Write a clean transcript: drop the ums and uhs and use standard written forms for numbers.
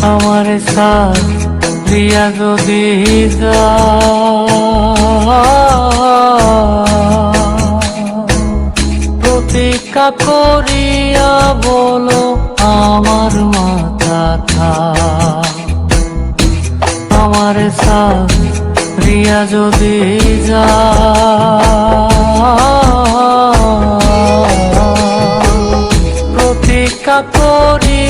আমার সাথ দিয়া যদি যা প্রতীক্ষা করিয়া বলো আমার মাথা খা। আমার সাথ দিয়া যদি যা প্রতীক্ষা করি